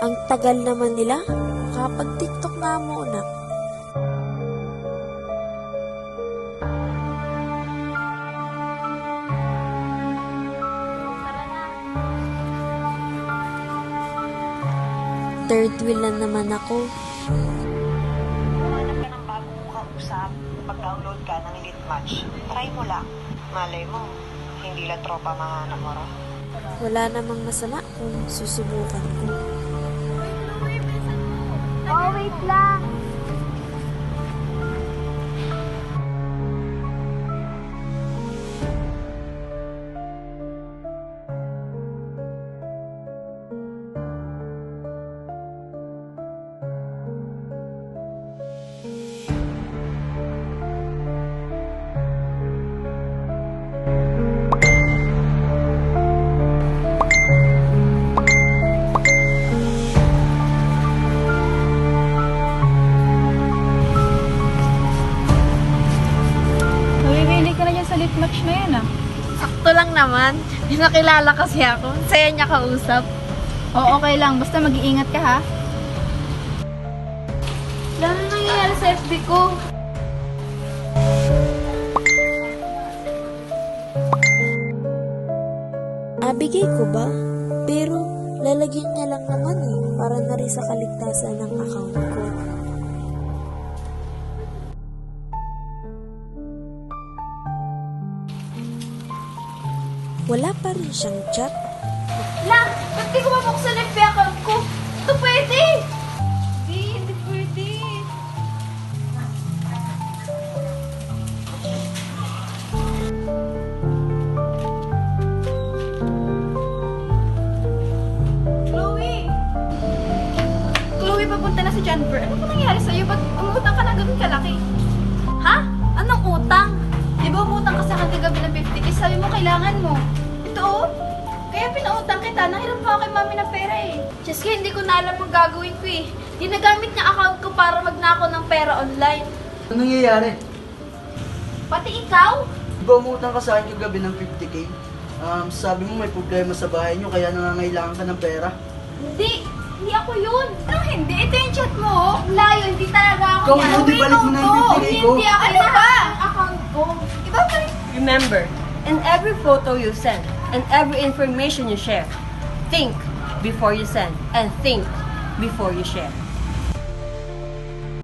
Ang tagal naman nila. Kapag-TikTok nga muna. Third wheel na naman ako. Hanap ka ng bagong kausap, pag-download ka ng Elite Match. Try mo lang. Malay mo, hindi lang tropa mahanap mo ron. Wala namang masama kung susubukan ko. Oh, wait lang. Mamimili ka na dyan sa lip match na yan, ah. Sakto lang naman. May nakilala kasi ako. Saya niya kausap. Oo, okay lang. Basta mag-iingat ka, ha? Wala na nangyayari sa FB ko. Abigay ko ba? Pero lalagyan niya lang naman para na rin sa kaligtasan ng account ko. Wala pa rin siyang chat. Lang! Ba't di ko mabuksan FB account ko? Ito pwede! Hindi pwede. Chloe! Chloe, papunta na si Jennifer. Ano ba nangyari sa'yo? Ba't umutang ka na ganun kalaki? Ha? Anong utang? Di ba umutang ka sa akin kagabi ng 50K? Sabi mo kailangan mo. Ito, oh. Kaya pinautang kita. Nahiram pa ako kay mami ng pera, eh. Just kaya hindi ko na alam ang gagawin ko eh. Ginagamit niya account ko para magnako ng pera online. Ano nangyayari? Pati ikaw? Di ba umutang ka sa akin kagabi ng 50K? Sabi mo may problema sa bahay nyo kaya nangangailangan ka ng pera. Hindi ako yun. Ano hindi? Ito yung chat mo, oh. Ang layo, hindi talaga ako Ikaw yan. yun, di balik mo na yung 50K ko. Hindi ako Ano ba? ang account ko. Iba pa rin. Remember, in every photo you send and every information you share, think before you send and think before you share.